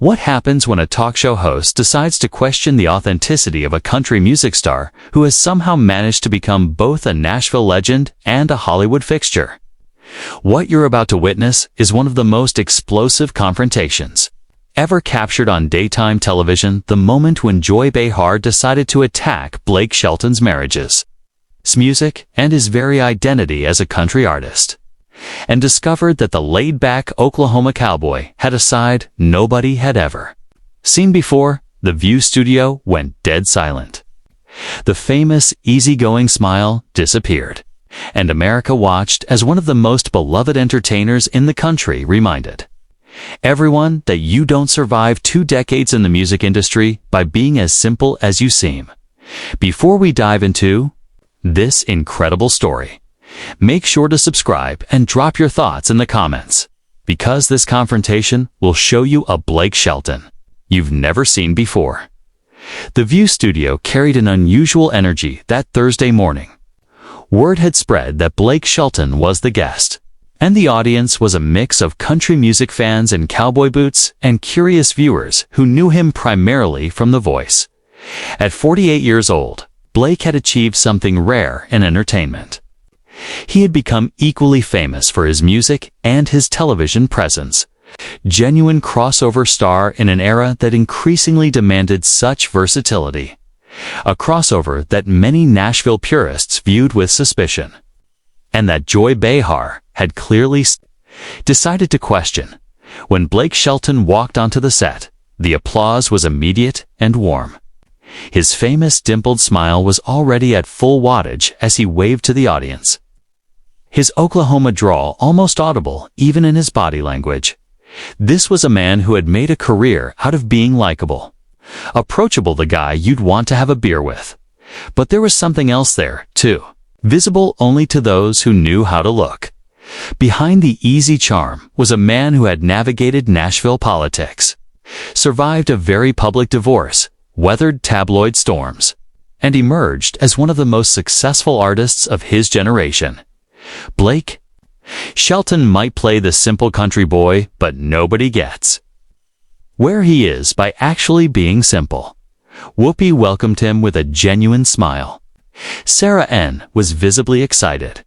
What happens when a talk show host decides to question the authenticity of a country music star who has somehow managed to become both a Nashville legend and a Hollywood fixture? What you're about to witness is one of the most explosive confrontations ever captured on daytime television, the moment when Joy Behar decided to attack Blake Shelton's marriages, his music, and his very identity as a country artist, and discovered that the laid-back Oklahoma cowboy had a side nobody had ever seen before. The View studio went dead silent. The famous easygoing smile disappeared, and America watched as one of the most beloved entertainers in the country reminded everyone that you don't survive 2 decades in the music industry by being as simple as you seem. Before we dive into this incredible story, make sure to subscribe and drop your thoughts in the comments, because this confrontation will show you a Blake Shelton you've never seen before. The View studio carried an unusual energy that Thursday morning. Word had spread that Blake Shelton was the guest, and the audience was a mix of country music fans in cowboy boots and curious viewers who knew him primarily from The Voice. At 48 years old, Blake had achieved something rare in entertainment. He had become equally famous for his music and his television presence. Genuine crossover star in an era that increasingly demanded such versatility. A crossover that many Nashville purists viewed with suspicion, and that Joy Behar had clearly decided to question. When Blake Shelton walked onto the set, the applause was immediate and warm. His famous dimpled smile was already at full wattage as he waved to the audience, his Oklahoma drawl almost audible even in his body language. This was a man who had made a career out of being likable, approachable, the guy you'd want to have a beer with. But there was something else there, too, visible only to those who knew how to look. Behind the easy charm was a man who had navigated Nashville politics, survived a very public divorce, weathered tabloid storms, and emerged as one of the most successful artists of his generation. Blake Shelton might play the simple country boy, but nobody gets where he is by actually being simple. Whoopi welcomed him with a genuine smile. Sarah N. was visibly excited.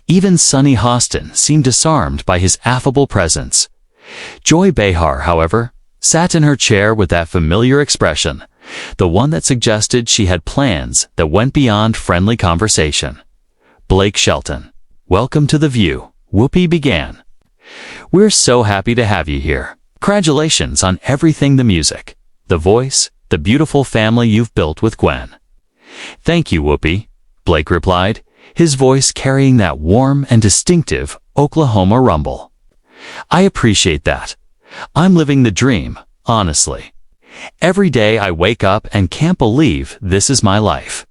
Even Sunny Hostin seemed disarmed by his affable presence. Joy Behar, however, sat in her chair with that familiar expression, the one that suggested she had plans that went beyond friendly conversation. Blake Shelton, welcome to The View, Whoopi began. We're so happy to have you here. Congratulations on everything, the music, The Voice, the beautiful family you've built with Gwen. Thank you, Whoopi, Blake replied, his voice carrying that warm and distinctive Oklahoma rumble. I appreciate that. I'm living the dream, honestly. Every day I wake up and can't believe this is my life.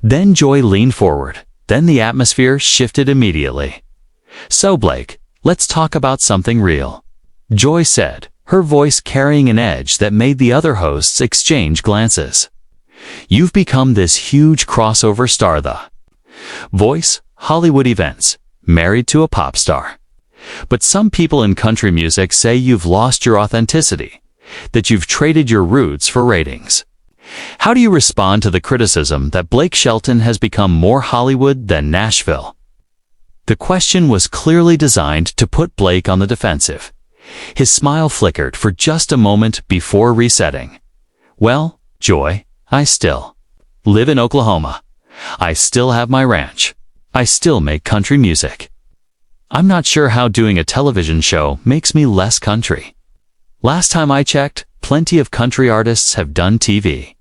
Then Joy leaned forward. Then the atmosphere shifted immediately. So Blake, let's talk about something real, Joy said, her voice carrying an edge that made the other hosts exchange glances. You've become this huge crossover star, The Voice, Hollywood events, married to a pop star. But some people in country music say you've lost your authenticity, that you've traded your roots for ratings. How do you respond to the criticism that Blake Shelton has become more Hollywood than Nashville? The question was clearly designed to put Blake on the defensive. His smile flickered for just a moment before resetting. Well, Joy, I still live in Oklahoma. I still have my ranch. I still make country music. I'm not sure how doing a television show makes me less country. Last time I checked, plenty of country artists have done TV.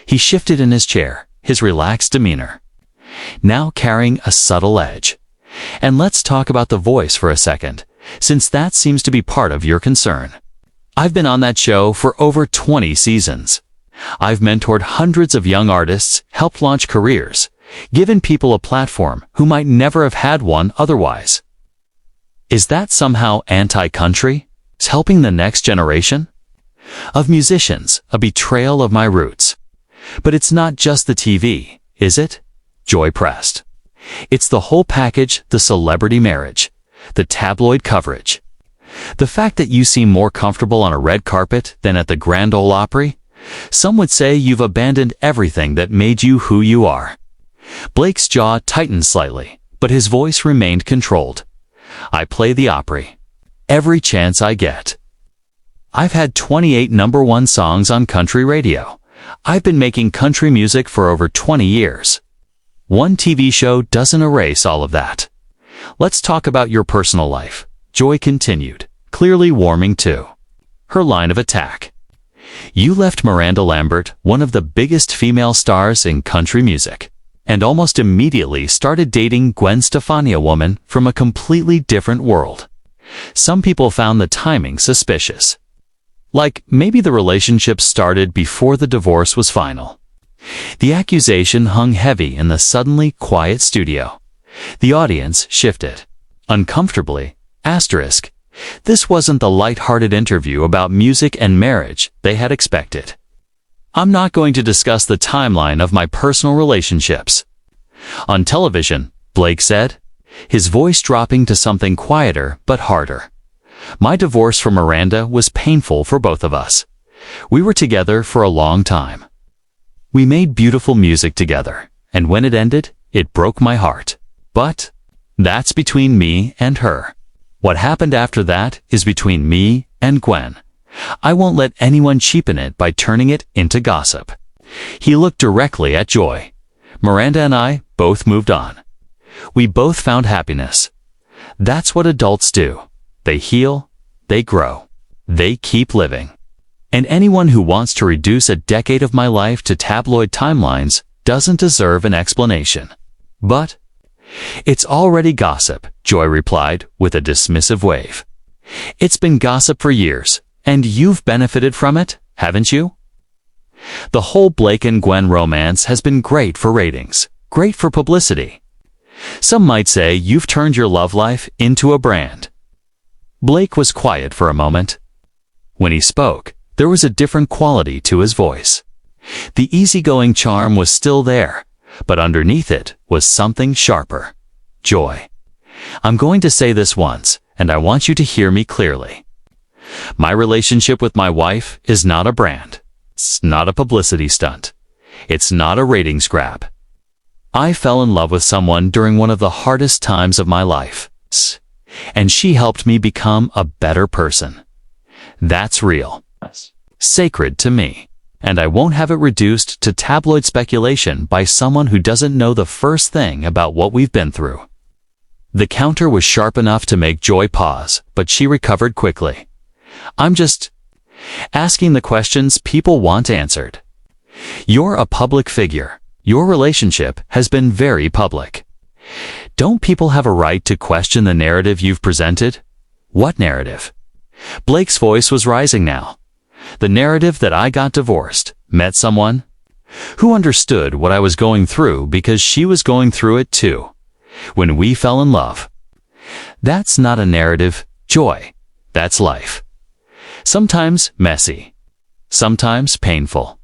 He shifted in his chair, his relaxed demeanor now carrying a subtle edge. And let's talk about The Voice for a second, since that seems to be part of your concern. I've been on that show for over 20 seasons. I've mentored hundreds of young artists, helped launch careers, given people a platform who might never have had one otherwise. Is that somehow anti-country? Is helping the next generation of musicians a betrayal of my roots? But it's not just the TV, is it? Joy pressed. It's the whole package, the celebrity marriage, the tabloid coverage, The fact that you seem more comfortable on a red carpet than at the Grand Ole Opry? Some would say you've abandoned everything that made you who you are. Blake's jaw tightened slightly, but his voice remained controlled. I play the Opry every chance I get. I've had 28 #1 songs on country radio. I've been making country music for over 20 years. One TV show doesn't erase all of that. Let's talk about your personal life, Joy continued, clearly warming to her line of attack. You left Miranda Lambert, one of the biggest female stars in country music, and almost immediately started dating Gwen Stefani, a woman from a completely different world. Some people found the timing suspicious. Like, maybe the relationship started before the divorce was final. The accusation hung heavy in the suddenly quiet studio. The audience shifted. Uncomfortably, asterisk. This wasn't the light-hearted interview about music and marriage they had expected. I'm not going to discuss the timeline of my personal relationships. On television, Blake said, his voice dropping to something quieter but harder. My divorce from Miranda was painful for both of us. We were together for a long time. We made beautiful music together, and when it ended, it broke my heart. But that's between me and her. What happened after that is between me and Gwen. I won't let anyone cheapen it by turning it into gossip. He looked directly at Joy. Miranda and I both moved on. We both found happiness. That's what adults do. They heal, they grow, they keep living. And anyone who wants to reduce a decade of my life to tabloid timelines doesn't deserve an explanation. But it's already gossip, Joy replied with a dismissive wave. It's been gossip for years, and you've benefited from it, haven't you? The whole Blake and Gwen romance has been great for ratings, great for publicity. Some might say you've turned your love life into a brand. Blake was quiet for a moment. When he spoke, there was a different quality to his voice. The easygoing charm was still there, but underneath it was something sharper. Joy. I'm going to say this once, and I want you to hear me clearly. My relationship with my wife is not a brand. It's not a publicity stunt. It's not a ratings grab. I fell in love with someone during one of the hardest times of my life, and she helped me become a better person. That's real. Sacred to me. And I won't have it reduced to tabloid speculation by someone who doesn't know the first thing about what we've been through. The counter was sharp enough to make Joy pause, but she recovered quickly. I'm just asking the questions people want answered. You're a public figure. Your relationship has been very public. Don't people have a right to question the narrative you've presented? What narrative? Blake's voice was rising now. The narrative that I got divorced, met someone who understood what I was going through because she was going through it too. When we fell in love. That's not a narrative, Joy. That's life. Sometimes messy. Sometimes painful.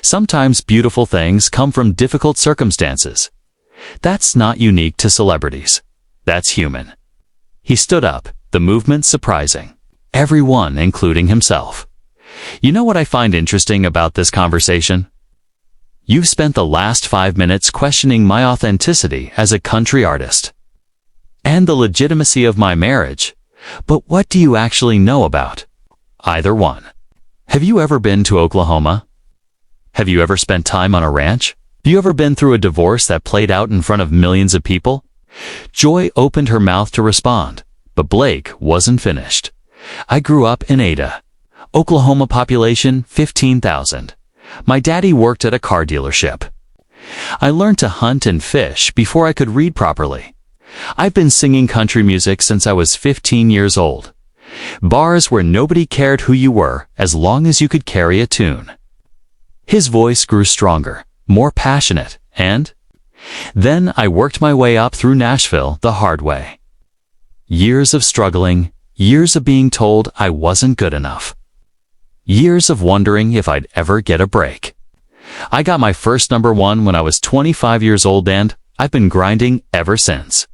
Sometimes beautiful things come from difficult circumstances. That's not unique to celebrities. That's human. He stood up, the movement surprising. Everyone, including himself. You know what I find interesting about this conversation? You've spent the last 5 minutes questioning my authenticity as a country artist. And the legitimacy of my marriage. But what do you actually know about either one? Have you ever been to Oklahoma? Have you ever spent time on a ranch? Have you ever been through a divorce that played out in front of millions of people? Joy opened her mouth to respond, but Blake wasn't finished. I grew up in Ada. Oklahoma population 15,000. My daddy worked at a car dealership. I learned to hunt and fish before I could read properly. I've been singing country music since I was 15 years old. Bars where nobody cared who you were as long as you could carry a tune. His voice grew stronger, more passionate, and then I worked my way up through Nashville the hard way. Years of struggling, years of being told I wasn't good enough. Years of wondering if I'd ever get a break. I got my first #1 when I was 25 years old and I've been grinding ever since.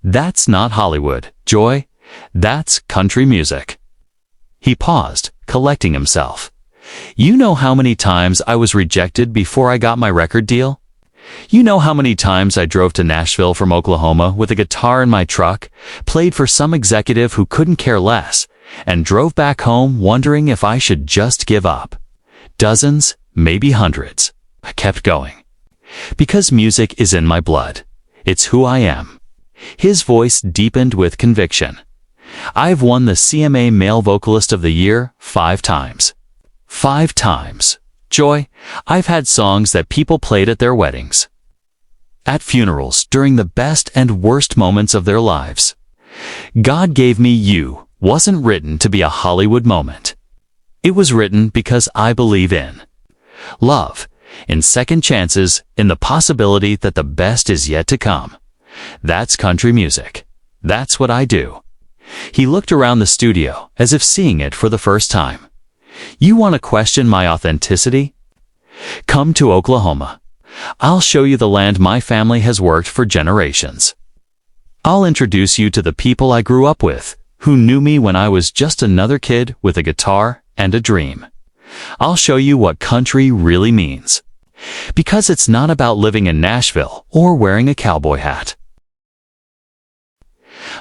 That's not Hollywood, Joy. That's country music." He paused, collecting himself. "You know how many times I was rejected before I got my record deal? You know how many times I drove to Nashville from Oklahoma with a guitar in my truck, played for some executive who couldn't care less, and drove back home wondering if I should just give up? Dozens, maybe hundreds." I kept going. "Because music is in my blood. It's who I am." His voice deepened with conviction. "I've won the CMA Male Vocalist of the Year 5 times. 5 times. Joy, I've had songs that people played at their weddings, at funerals, during the best and worst moments of their lives. God Gave Me You wasn't written to be a Hollywood moment. It was written because I believe in love, in second chances, in the possibility that the best is yet to come. That's country music. That's what I do." He looked around the studio as if seeing it for the first time. "You want to question my authenticity? Come to Oklahoma. I'll show you the land my family has worked for generations. I'll introduce you to the people I grew up with, who knew me when I was just another kid with a guitar and a dream. I'll show you what country really means. Because it's not about living in Nashville or wearing a cowboy hat.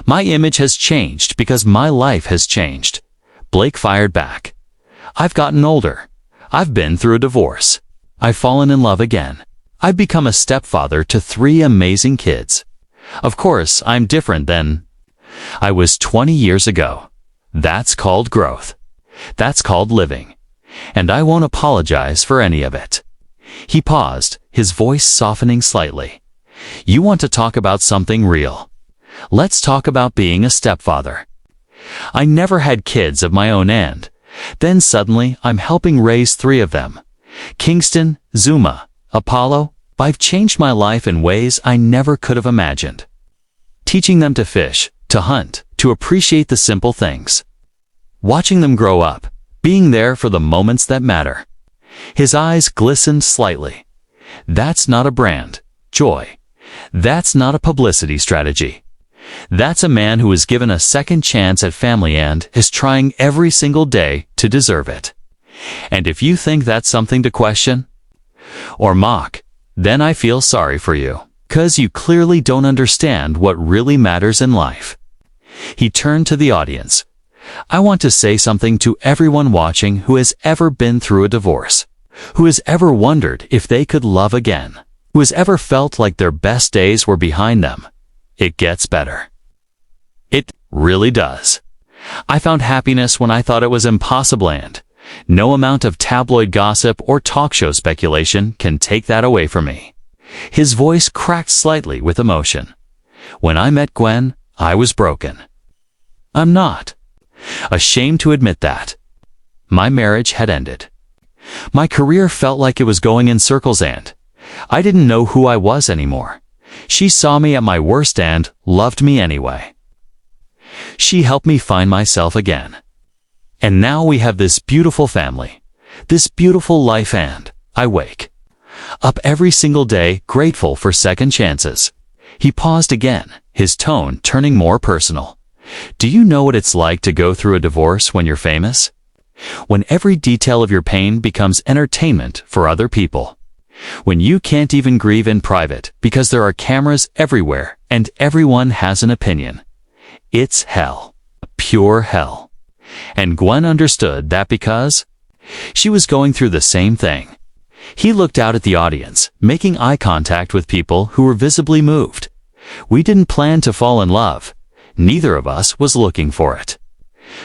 My image has changed because my life has changed." Blake fired back. "I've gotten older. I've been through a divorce. I've fallen in love again. I've become a stepfather to 3 amazing kids. Of course, I'm different than I was 20 years ago. That's called growth. That's called living. And I won't apologize for any of it." He paused, his voice softening slightly. "You want to talk about something real? Let's talk about being a stepfather. I never had kids of my own and then suddenly I'm helping raise 3 of them. Kingston, Zuma, Apollo. I've changed my life in ways I never could have imagined. Teaching them to fish, to hunt, to appreciate the simple things. Watching them grow up, being there for the moments that matter." His eyes glistened slightly. "That's not a brand, Joy. That's not a publicity strategy. That's a man who was given a second chance at family and is trying every single day to deserve it. And if you think that's something to question or mock, then I feel sorry for you, 'cause you clearly don't understand what really matters in life." He turned to the audience. "I want to say something to everyone watching who has ever been through a divorce, who has ever wondered if they could love again, who has ever felt like their best days were behind them. It gets better. It really does. I found happiness when I thought it was impossible, and no amount of tabloid gossip or talk show speculation can take that away from me." His voice cracked slightly with emotion. "When I met Gwen, I was broken. I'm not ashamed to admit that. My marriage had ended. My career felt like it was going in circles and I didn't know who I was anymore. She saw me at my worst and loved me anyway. She helped me find myself again. And now we have this beautiful family, this beautiful life, and I wake up every single day grateful for second chances." He paused again, his tone turning more personal. "Do you know what it's like to go through a divorce when you're famous? When every detail of your pain becomes entertainment for other people. When you can't even grieve in private because there are cameras everywhere and everyone has an opinion. It's hell. Pure hell." And Gwen understood that because she was going through the same thing. He looked out at the audience, making eye contact with people who were visibly moved. "We didn't plan to fall in love. Neither of us was looking for it.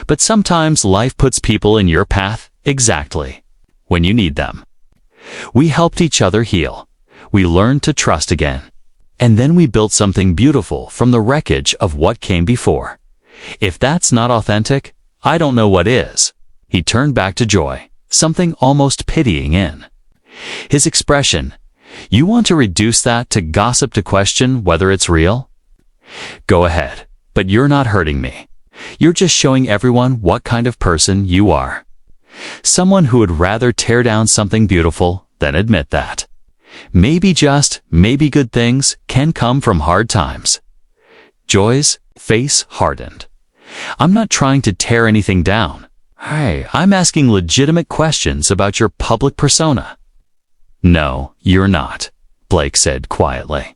But sometimes life puts people in your path exactly when you need them. We helped each other heal. We learned to trust again. And then we built something beautiful from the wreckage of what came before. If that's not authentic, I don't know what is." He turned back to Joy, something almost pitying in his expression. "You want to reduce that to gossip, to question whether it's real? Go ahead, but you're not hurting me. You're just showing everyone what kind of person you are. Someone who would rather tear down something beautiful than admit that maybe good things can come from hard times." Joy's face hardened. I'm not trying to tear anything down. Hey, I'm asking legitimate questions about your public persona. No, you're not, Blake said quietly.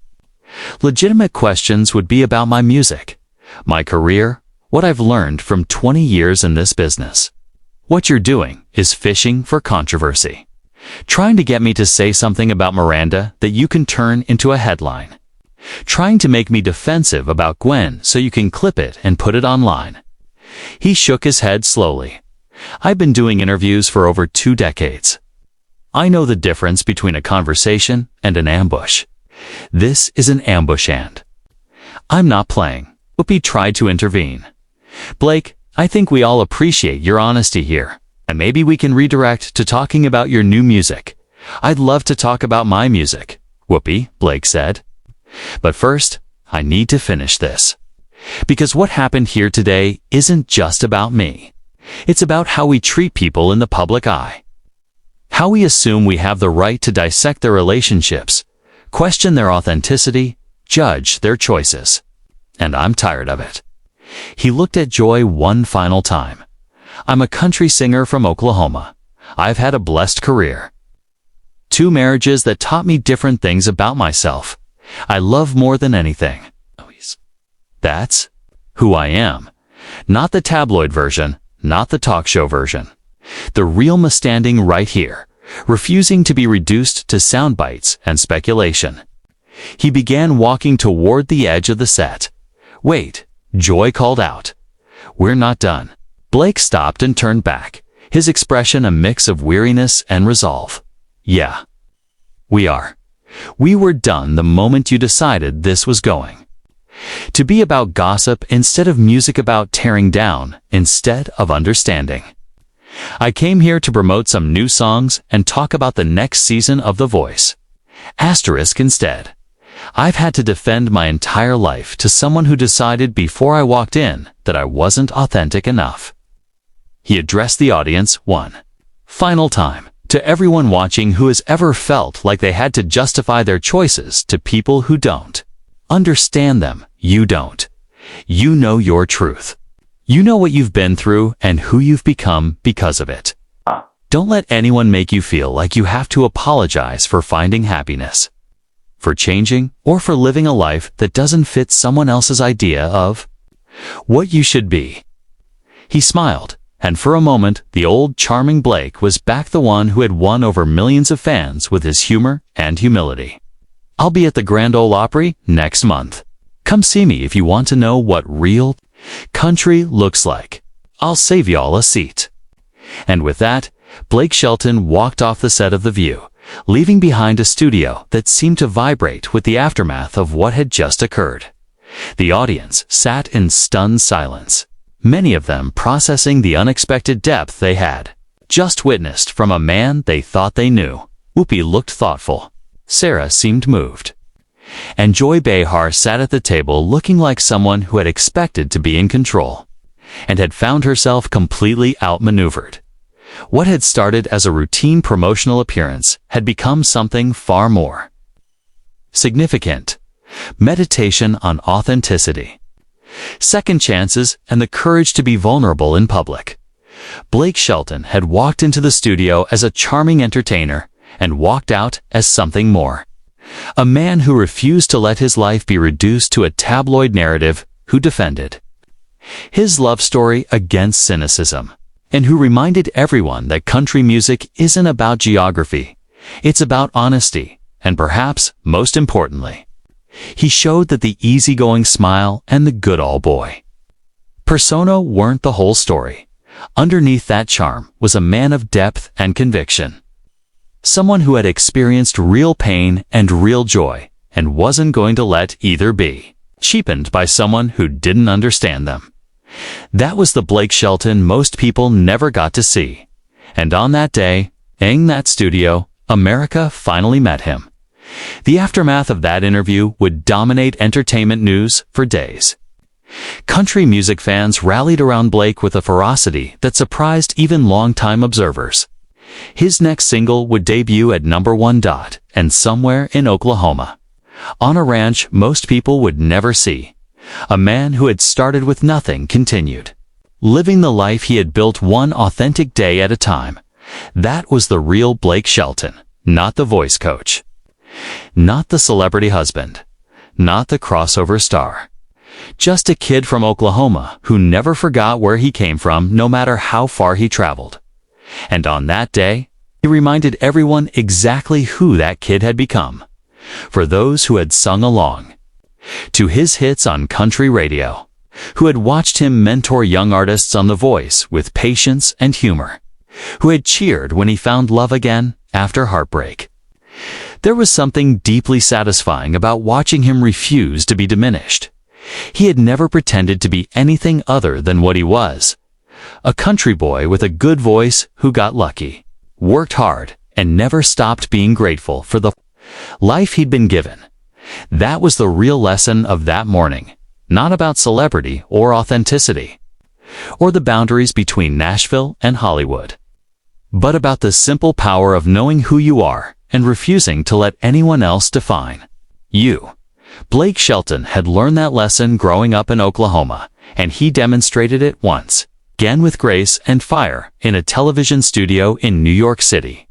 Legitimate questions would be about my music, my career, what I've learned from 20 years in this business. What you're doing is fishing for controversy, trying to get me to say something about Miranda that you can turn into a headline, trying to make me defensive about Gwen so you can clip it and put it online. He shook his head slowly. I've been doing interviews for over 2 decades. I know the difference between a conversation and an ambush. This is an ambush and I'm not playing. Whoopi tried to intervene. Blake, I think we all appreciate your honesty here, and maybe we can redirect to talking about your new music. I'd love to talk about my music, Whoopi, Blake said. But first, I need to finish this. Because what happened here today isn't just about me. It's about how we treat people in the public eye. How we assume we have the right to dissect their relationships, question their authenticity, judge their choices. And I'm tired of it. He looked at Joy one final time. I'm a country singer from Oklahoma. I've had a blessed career. 2 marriages that taught me different things about myself. I love more than anything. That's who I am. Not the tabloid version, not the talk show version. The real me standing right here, refusing to be reduced to sound bites and speculation. He began walking toward the edge of the set. Wait, Joy called out. We're not done. Blake stopped and turned back, his expression a mix of weariness and resolve. Yeah, we are. We were done the moment you decided this was going to be about gossip instead of music, about tearing down instead of understanding. I came here to promote some new songs and talk about the next season of The Voice. Asterisk instead. I've had to defend my entire life to someone who decided before I walked in that I wasn't authentic enough. He addressed the audience one final time, to everyone watching who has ever felt like they had to justify their choices to people who don't understand them. You don't. You know your truth. You know what you've been through and who you've become because of it. Don't let anyone make you feel like you have to apologize for finding happiness, for changing, or for living a life that doesn't fit someone else's idea of what you should be. He smiled, and for a moment, the old charming Blake was back, the one who had won over millions of fans with his humor and humility. I'll be at the Grand Ole Opry next month. Come see me if you want to know what real country looks like. I'll save y'all a seat. And with that, Blake Shelton walked off the set of The View, leaving behind a studio that seemed to vibrate with the aftermath of what had just occurred. The audience sat in stunned silence, many of them processing the unexpected depth they had just witnessed from a man they thought they knew. Whoopi looked thoughtful. Sarah seemed moved. And Joy Behar sat at the table looking like someone who had expected to be in control and had found herself completely outmaneuvered. What had started as a routine promotional appearance had become something far more significant. Meditation on authenticity, second chances, and the courage to be vulnerable in public. Blake Shelton had walked into the studio as a charming entertainer and walked out as something more. A man who refused to let his life be reduced to a tabloid narrative, who defended his love story against cynicism, and who reminded everyone that country music isn't about geography. It's about honesty, and perhaps most importantly, he showed that the easygoing smile and the good old boy persona weren't the whole story. Underneath that charm was a man of depth and conviction. Someone who had experienced real pain and real joy and wasn't going to let either be cheapened by someone who didn't understand them. That was the Blake Shelton most people never got to see. And on that day, in that studio, America finally met him. The aftermath of that interview would dominate entertainment news for days. Country music fans rallied around Blake with a ferocity that surprised even longtime observers. His next single would debut at #1 and somewhere in Oklahoma, on a ranch most people would never see, A man who had started with nothing continued, living the life he had built one authentic day at a time. That was the real Blake Shelton, not the voice coach, not the celebrity husband, not the crossover star. Just a kid from Oklahoma who never forgot where he came from, no matter how far he traveled. And on that day, he reminded everyone exactly who that kid had become, for those who had sung along to his hits on country radio, who had watched him mentor young artists on The Voice with patience and humor, who had cheered when he found love again after heartbreak. There was something deeply satisfying about watching him refuse to be diminished. He had never pretended to be anything other than what he was, a country boy with a good voice who got lucky, worked hard, and never stopped being grateful for the life he'd been given. That was the real lesson of that morning, not about celebrity or authenticity, or the boundaries between Nashville and Hollywood, but about the simple power of knowing who you are and refusing to let anyone else define you. Blake Shelton had learned that lesson growing up in Oklahoma, and he demonstrated it once again with grace and fire in a television studio in New York City.